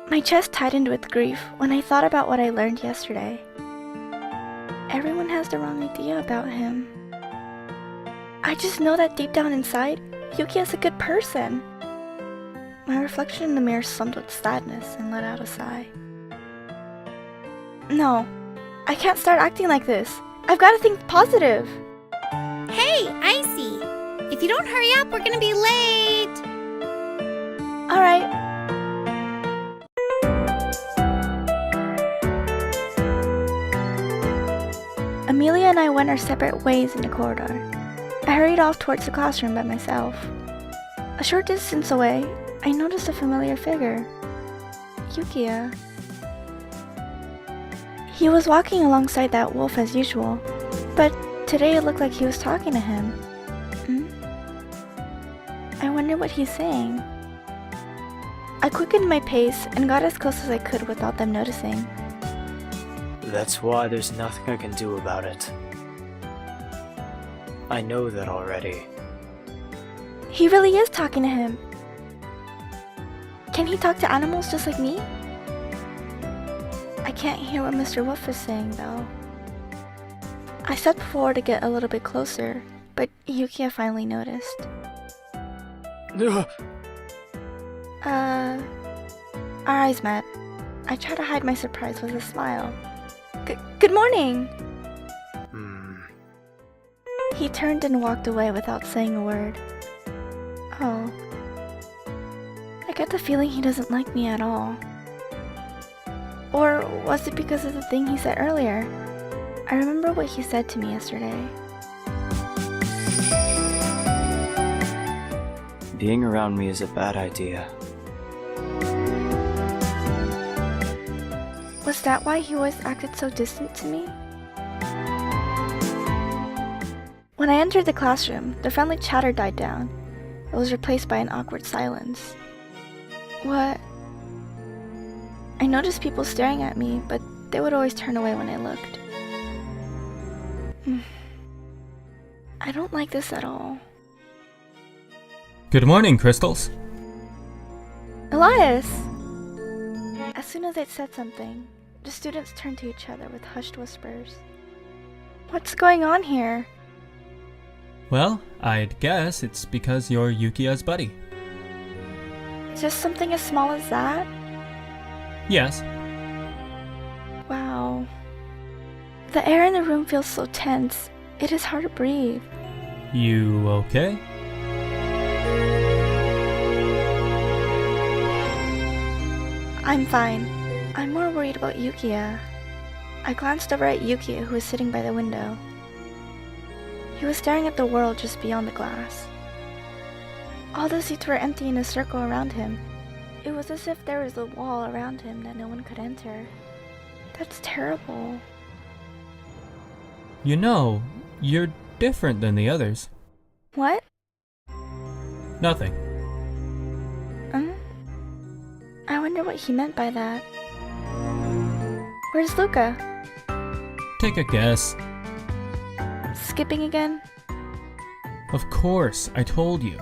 My chest tightened with grief when I thought about what I learned yesterday. Everyone has the wrong idea about him. I just know that deep down inside, Yukiya's a good person. My reflection in the mirror slumped with sadness and let out a sigh. No, I can't start acting like this. I've got to think positive. Hey, Icy! If you don't hurry up, we're gonna be late! Alright. Amelia and I went our separate ways in the corridor. I hurried off towards the classroom by myself. A short distance away, I noticed a familiar figure. Yukiya. He was walking alongside that wolf as usual, but today it looked like he was talking to him. I wonder what he's saying. I quickened my pace and got as close as I could without them noticing. That's why there's nothing I can do about it. I know that already. He really is talking to him. Can he talk to animals just like me? I can't hear what Mr. Wolf is saying though. I stepped forward to get a little bit closer, but Yukiya finally noticed. Our eyes met. I tried to hide my surprise with a smile. Good morning! He turned and walked away without saying a word. Oh. I get the feeling he doesn't like me at all. Or was it because of the thing he said earlier? I remember what he said to me yesterday. Being around me is a bad idea. Was that why he always acted so distant to me? When I entered the classroom, the friendly chatter died down. It was replaced by an awkward silence. What? I noticed people staring at me, but they would always turn away when I looked. I don't like this at all. Good morning, Crystals. Elias! As soon as I'd said something, the students turned to each other with hushed whispers. What's going on here? Well, I'd guess it's because you're Yukiya's buddy. Just something as small as that? Yes. Wow. The air in the room feels so tense. It is hard to breathe. You okay? I'm fine. I'm more worried about Yukiya. I glanced over at Yukiya, who was sitting by the window. He was staring at the world just beyond the glass. All the seats were empty in a circle around him. It was as if there was a wall around him that no one could enter. That's terrible. You know, you're different than the others. What? Nothing. I wonder what he meant by that. Where's Luca? Take a guess. Skipping again? Of course, I told you.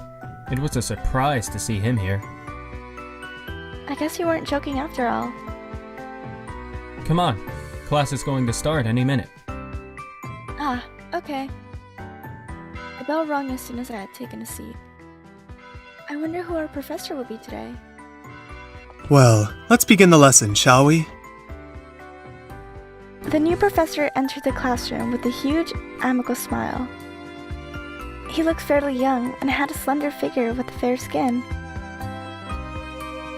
It was a surprise to see him here. I guess you weren't joking after all. Come on, class is going to start any minute. Ah, okay. The bell rang as soon as I had taken a seat. I wonder who our professor will be today. Well, let's begin the lesson, shall we? The new professor entered the classroom with a huge, amicable smile. He looked fairly young and had a slender figure with fair skin.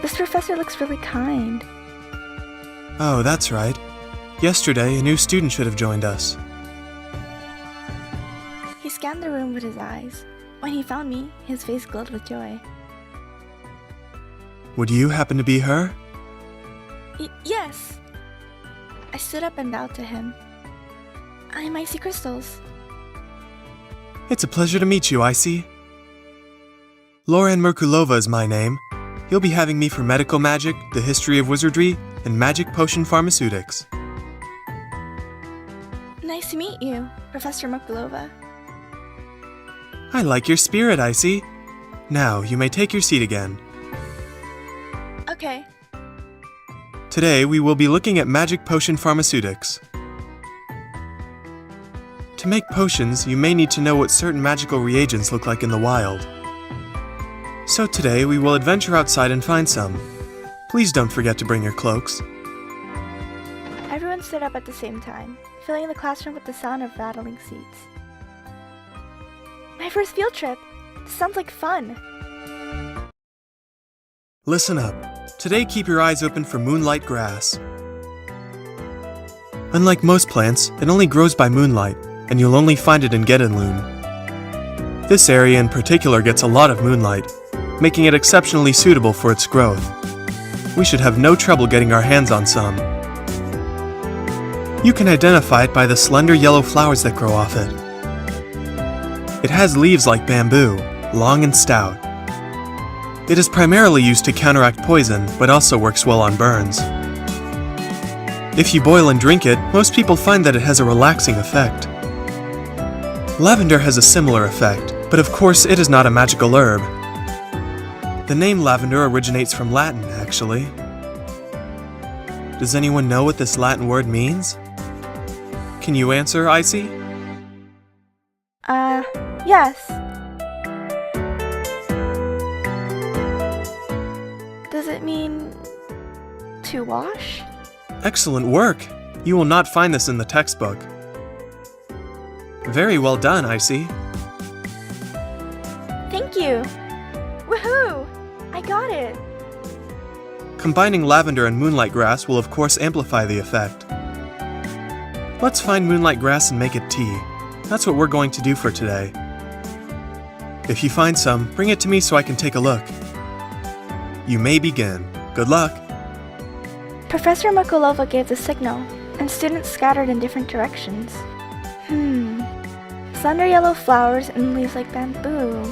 This professor looks really kind. Oh, that's right. Yesterday, a new student should have joined us. He scanned the room with his eyes. When he found me, his face glowed with joy. Would you happen to be her? Yes! I stood up and bowed to him. I'm Icy Crystals. It's a pleasure to meet you, Icy. Lauren Merkulova is my name. You'll be having me for medical magic, the history of wizardry, and magic potion pharmaceutics. Nice to meet you, Professor Merkulova. I like your spirit, Icy. Now, you may take your seat again. Okay. Today we will be looking at magic potion pharmaceutics. To make potions, you may need to know what certain magical reagents look like in the wild. So today we will adventure outside and find some. Please don't forget to bring your cloaks. Everyone stood up at the same time, filling the classroom with the sound of rattling seats. My first field trip! This sounds like fun! Listen up. Today keep your eyes open for moonlight grass. Unlike most plants, it only grows by moonlight, and you'll only find it in Gedonelune. This area in particular gets a lot of moonlight, making it exceptionally suitable for its growth. We should have no trouble getting our hands on some. You can identify it by the slender yellow flowers that grow off it. It has leaves like bamboo, long and stout. It is primarily used to counteract poison, but also works well on burns. If you boil and drink it, most people find that it has a relaxing effect. Lavender has a similar effect, but of course it is not a magical herb. The name lavender originates from Latin, actually. Does anyone know what this Latin word means? Can you answer, Icy? Yes. Does it mean to wash? Excellent work! You will not find this in the textbook. Very well done, Icy. Thank you! Woohoo! I got it! Combining lavender and moonlight grass will of course amplify the effect. Let's find moonlight grass and make it tea. That's what we're going to do for today. If you find some, bring it to me so I can take a look. You may begin. Good luck! Professor Merkulova gave the signal, and students scattered in different directions. Slender yellow flowers and leaves like bamboo.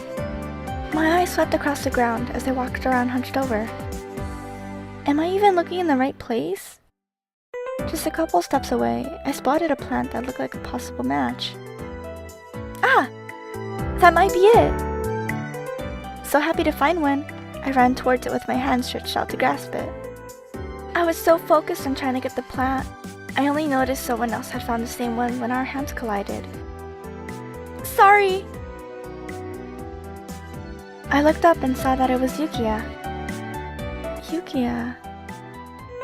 My eyes swept across the ground as I walked around hunched over. Am I even looking in the right place? Just a couple steps away, I spotted a plant that looked like a possible match. Ah! That might be it! So happy to find one, I ran towards it with my hands stretched out to grasp it. I was so focused on trying to get the plant, I only noticed someone else had found the same one when our hands collided. Sorry! I looked up and saw that it was Yukiya. Yukiya.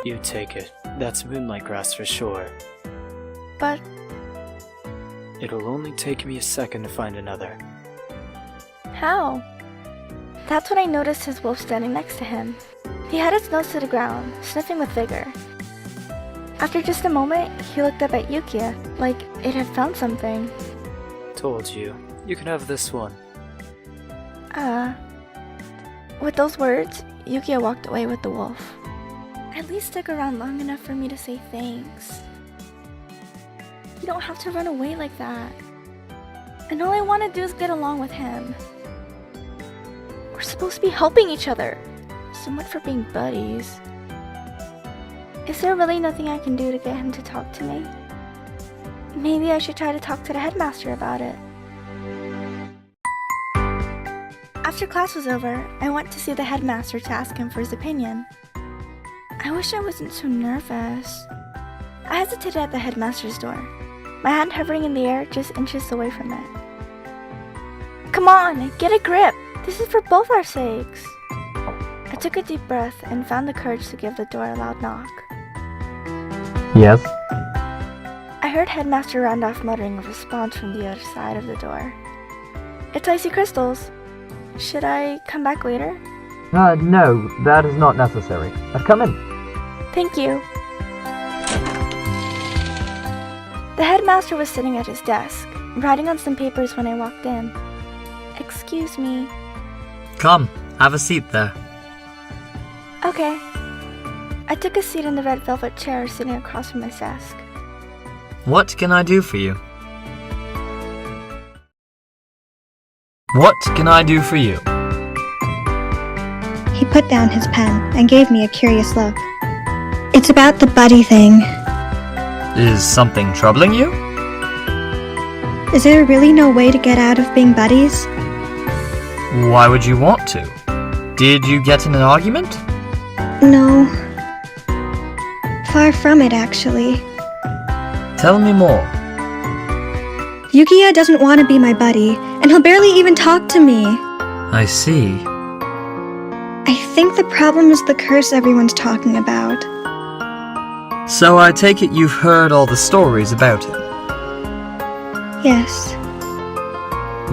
You take it. That's moonlight grass for sure. But It'll only take me a second to find another. how? That's when I noticed his wolf standing next to him. He had his nose to the ground, sniffing with vigor. After just a moment, he looked up at Yukiya, like it had found something. Told you. You can have this one. With those words, Yukiya walked away with the wolf. At least stick around long enough for me to say thanks. You don't have to run away like that. And all I want to do is get along with him. We're supposed to be helping each other. So much for being buddies. Is there really nothing I can do to get him to talk to me? Maybe I should try to talk to the headmaster about it. After class was over, I went to see the headmaster to ask him for his opinion. I wish I wasn't so nervous. I hesitated at the headmaster's door, my hand hovering in the air just inches away from it. Come on, get a grip! This is for both our sakes! I took a deep breath and found the courage to give the door a loud knock. Yes? I heard Headmaster Randolph muttering a response from the other side of the door. It's Icy Crystals. Should I come back later? No, that is not necessary. Come in. Thank you. The headmaster was sitting at his desk, writing on some papers when I walked in. Excuse me. Come, have a seat there. Okay. I took a seat in the red velvet chair sitting across from my desk. What can I do for you? What can I do for you? He put down his pen and gave me a curious look. It's about the buddy thing. Is something troubling you? Is there really no way to get out of being buddies? Why would you want to? Did you get in an argument? No. Far from it, actually. Tell me more. Yukiya doesn't want to be my buddy, and he'll barely even talk to me. I see. I think the problem is the curse everyone's talking about. So I take it you've heard all the stories about him. Yes.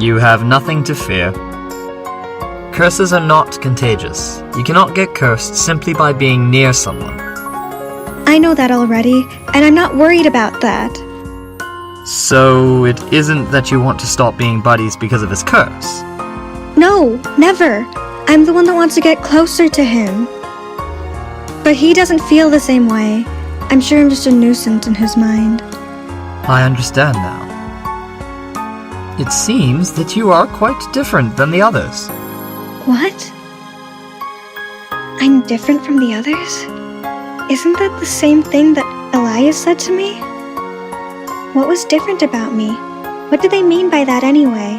You have nothing to fear. Curses are not contagious. You cannot get cursed simply by being near someone. I know that already, and I'm not worried about that. So it isn't that you want to stop being buddies because of his curse? No, never. I'm the one that wants to get closer to him. But he doesn't feel the same way. I'm sure I'm just a nuisance in his mind. I understand now. It seems that you are quite different than the others. What? I'm different from the others? Isn't that the same thing that Elias said to me? What was different about me? What do they mean by that anyway?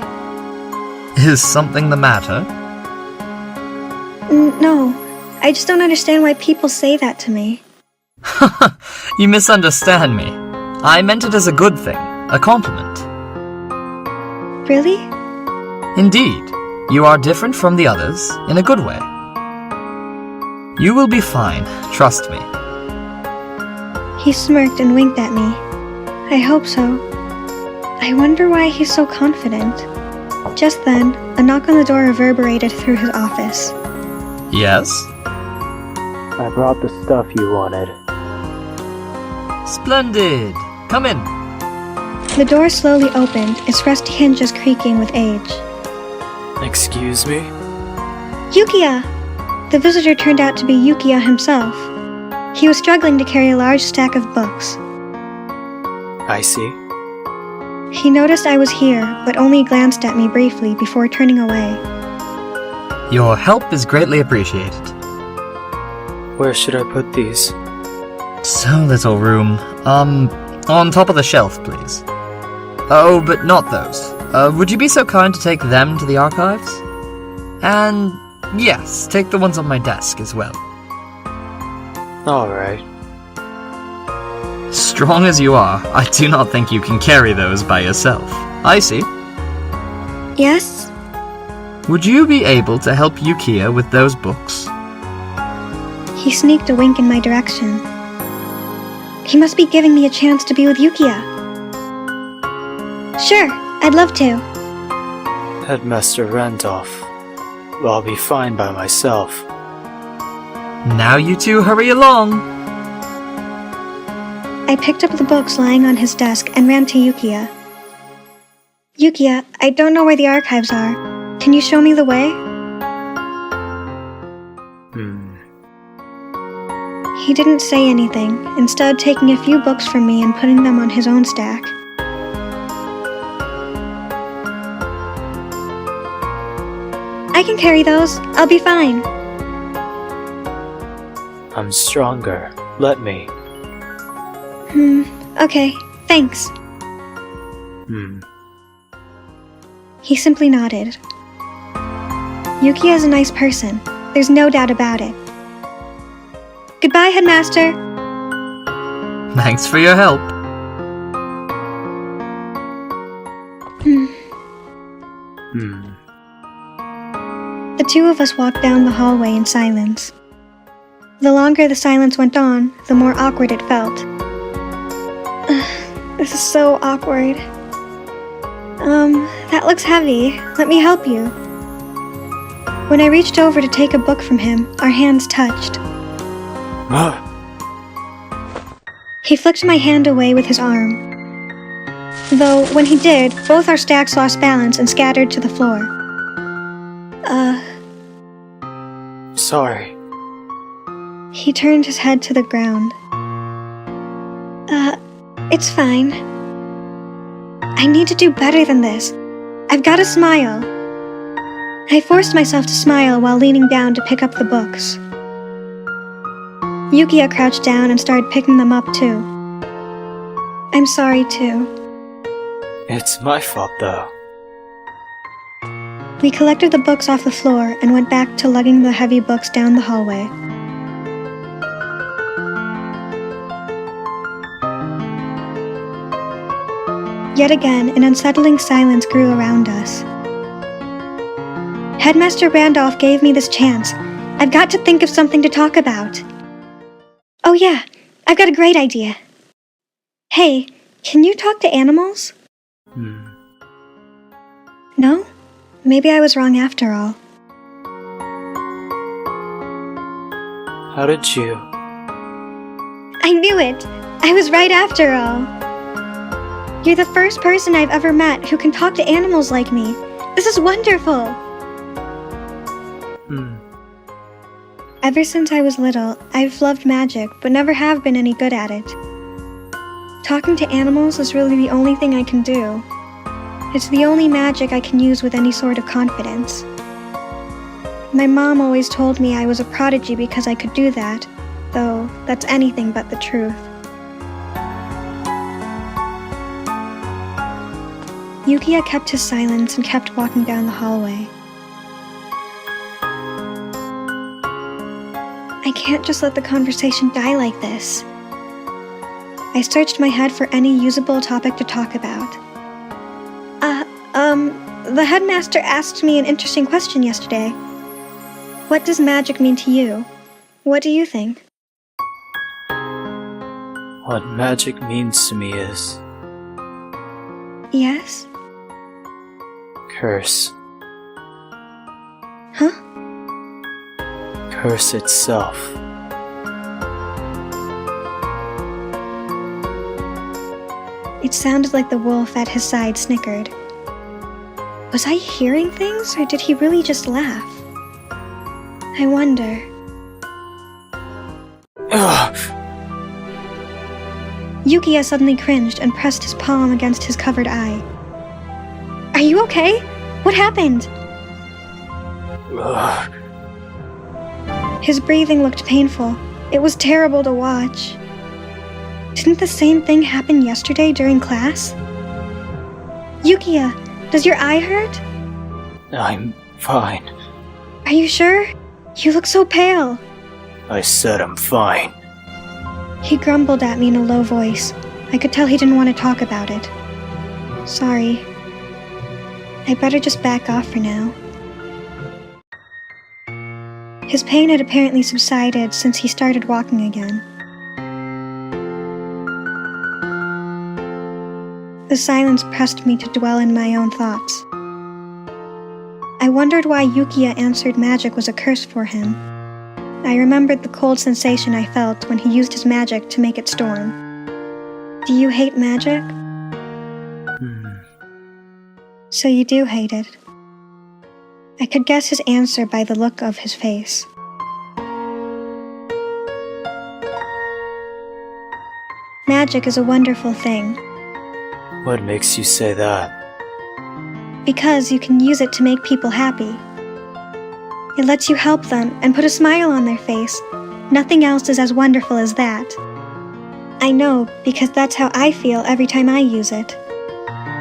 Is something the matter? No, I just don't understand why people say that to me. You misunderstand me. I meant it as a good thing, a compliment. Really? Indeed, you are different from the others in a good way. You will be fine, trust me. He smirked and winked at me. I hope so. I wonder why he's so confident. Just then, a knock on the door reverberated through his office. Yes? I brought the stuff you wanted. Splendid! Come in. The door slowly opened, its rusty hinges creaking with age. Excuse me? Yukiya! The visitor turned out to be Yukiya himself. He was struggling to carry a large stack of books. I see. He noticed I was here, but only glanced at me briefly before turning away. Your help is greatly appreciated. Where should I put these? So little room. On top of the shelf, please. Oh, but not those. Would you be so kind to take them to the archives? And yes, take the ones on my desk as well. Alright. Strong as you are, I do not think you can carry those by yourself. Icy, Yes? would you be able to help Yukiya with those books? He sneaked a wink in my direction. He must be giving me a chance to be with Yukiya. Sure, I'd love to. Headmaster Randolph. Well, I'll be fine by myself. Now you two hurry along. I picked up the books lying on his desk and ran to Yukiya. Yukiya, I don't know where the archives are. Can you show me the way? He didn't say anything, instead taking a few books from me and putting them on his own stack. I can carry those. I'll be fine. I'm stronger. Let me. Okay, thanks. He simply nodded. Yukiya is a nice person. There's no doubt about it. Goodbye, Headmaster. Thanks for your help. The two of us walked down the hallway in silence. The longer the silence went on, the more awkward it felt. This is so awkward. That looks heavy. Let me help you. When I reached over to take a book from him, our hands touched. He flicked my hand away with his arm. Though, when he did, both our stacks lost balance and scattered to the floor. Sorry. He turned his head to the ground. It's fine. I need to do better than this. I've got to smile. I forced myself to smile while leaning down to pick up the books. Yukiya crouched down and started picking them up too. I'm sorry too. It's my fault, though. We collected the books off the floor and went back to lugging the heavy books down the hallway. Yet again, an unsettling silence grew around us. Headmaster Randolph gave me this chance. I've got to think of something to talk about. Oh yeah, I've got a great idea. Hey, can you talk to animals? No? Maybe I was wrong after all. How did you? I knew it! I was right after all. You're the first person I've ever met who can talk to animals like me. This is wonderful! Ever since I was little, I've loved magic, but never have been any good at it. Talking to animals is really the only thing I can do. It's the only magic I can use with any sort of confidence. My mom always told me I was a prodigy because I could do that, though that's anything but the truth. Yukiya kept his silence and kept walking down the hallway. I can't just let the conversation die like this. I searched my head for any usable topic to talk about. The headmaster asked me an interesting question yesterday. What does magic mean to you? What do you think? What magic means to me is Yes? curse. Huh? Curse itself. It sounded like the wolf at his side snickered. Was I hearing things, or did he really just laugh? I wonder. Ugh. Yukiya suddenly cringed and pressed his palm against his covered eye. Are you okay? What happened? Ugh. His breathing looked painful. It was terrible to watch. Didn't the same thing happen yesterday during class? Yukiya, does your eye hurt? I'm fine. Are you sure? You look so pale. I said I'm fine. He grumbled at me in a low voice. I could tell he didn't want to talk about it. Sorry. I better just back off for now. His pain had apparently subsided since he started walking again. The silence pressed me to dwell in my own thoughts. I wondered why Yukiya answered magic was a curse for him. I remembered the cold sensation I felt when he used his magic to make it storm. Do you hate magic? So you do hate it. I could guess his answer by the look of his face. Magic is a wonderful thing. What makes you say that? Because you can use it to make people happy. It lets you help them and put a smile on their face. Nothing else is as wonderful as that. I know, because that's how I feel every time I use it.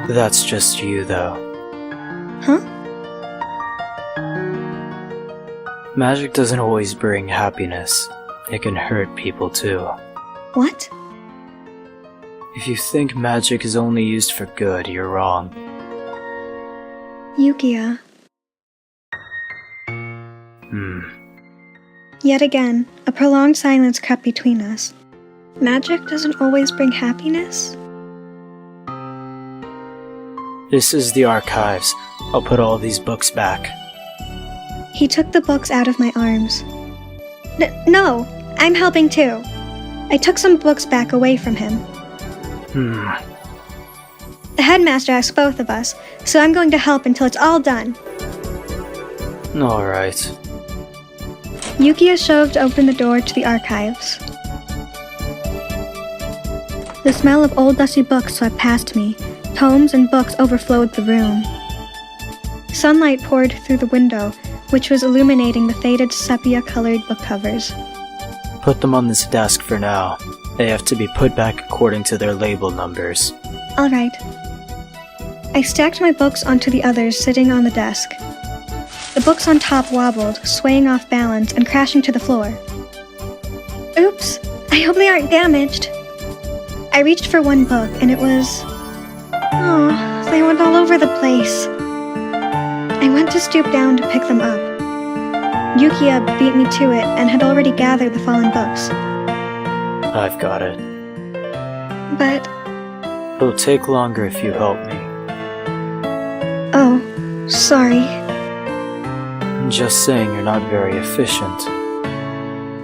That's just you, though. Huh? Magic doesn't always bring happiness. It can hurt people, too. What? If you think magic is only used for good, you're wrong. Yukiya. Yet again, a prolonged silence crept between us. Magic doesn't always bring happiness? This is the archives. I'll put all these books back. He took the books out of my arms. No, I'm helping too. I took some books back away from him. The headmaster asked both of us, so I'm going to help until it's all done. Alright. Yukiya shoved open the door to the archives. The smell of old dusty books swept past me. Tomes and books overflowed the room. Sunlight poured through the window, which was illuminating the faded sepia-colored book covers. Put them on this desk for now. They have to be put back according to their label numbers. All right. I stacked my books onto the others sitting on the desk. The books on top wobbled, swaying off balance and crashing to the floor. Oops, I hope they aren't damaged. I reached for one book, and it was Oh, they went all over the place. I went to stoop down to pick them up. Yukiya beat me to it and had already gathered the fallen books. I've got it. But, It'll take longer if you help me. oh, sorry. I'm just saying you're not very efficient.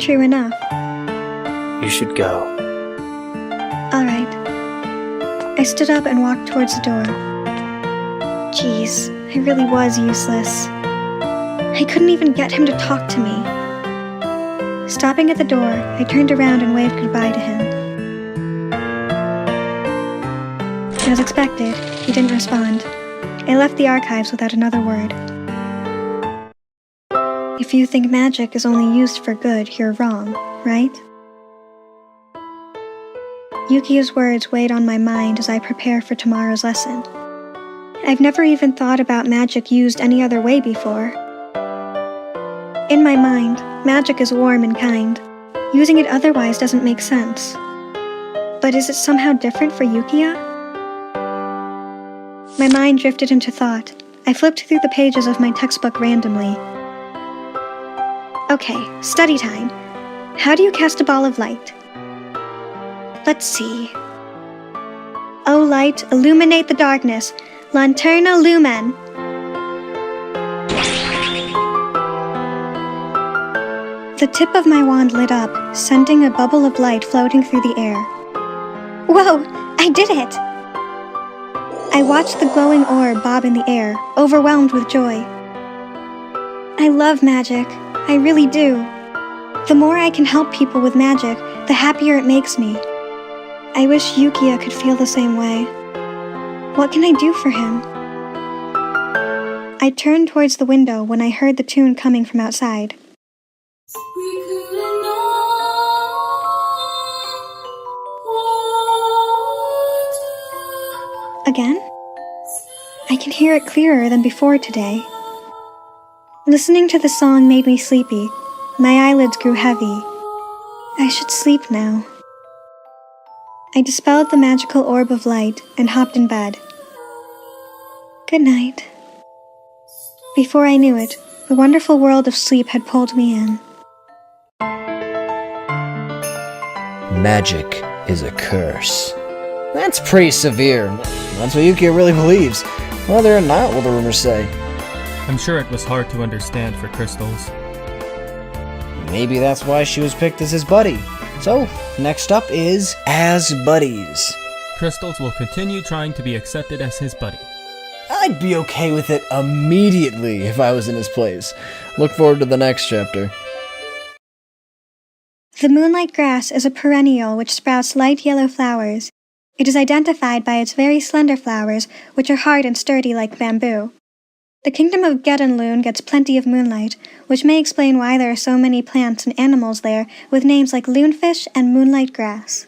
True enough. You should go. Alright. I stood up and walked towards the door. Jeez, I really was useless. I couldn't even get him to talk to me. Stopping at the door, I turned around and waved goodbye to him. As expected, he didn't respond. I left the archives without another word. If you think magic is only used for good, you're wrong, right? Yukiya's words weighed on my mind as I prepare for tomorrow's lesson. I've never even thought about magic used any other way before. In my mind, magic is warm and kind. Using it otherwise doesn't make sense. But is it somehow different for Yukiya? My mind drifted into thought. I flipped through the pages of my textbook randomly. Okay, study time. How do you cast a ball of light? Let's see. O light, illuminate the darkness. Lanterna lumen. The tip of my wand lit up, sending a bubble of light floating through the air. Whoa! I did it! I watched the glowing orb bob in the air, overwhelmed with joy. I love magic. I really do. The more I can help people with magic, the happier it makes me. I wish Yukiya could feel the same way. What can I do for him? I turned towards the window when I heard the tune coming from outside. Again? I can hear it clearer than before today. Listening to the song made me sleepy. My eyelids grew heavy. I should sleep now. I dispelled the magical orb of light and hopped in bed. Good night. Before I knew it, the wonderful world of sleep had pulled me in. Magic is a curse. That's pretty severe. That's what Yukiya really believes. Whether or not will the rumors say. I'm sure it was hard to understand for Crystals. Maybe that's why she was picked as his buddy. So, next up is As Buddies. Crystals will continue trying to be accepted as his buddy. I'd be okay with it immediately if I was in his place. Look forward to the next chapter. The moonlight grass is a perennial which sprouts light yellow flowers. It is identified by its very slender flowers, which are hard and sturdy like bamboo. The Kingdom of Gedonelune gets plenty of moonlight, which may explain why there are so many plants and animals there with names like lunefish and moonlight grass.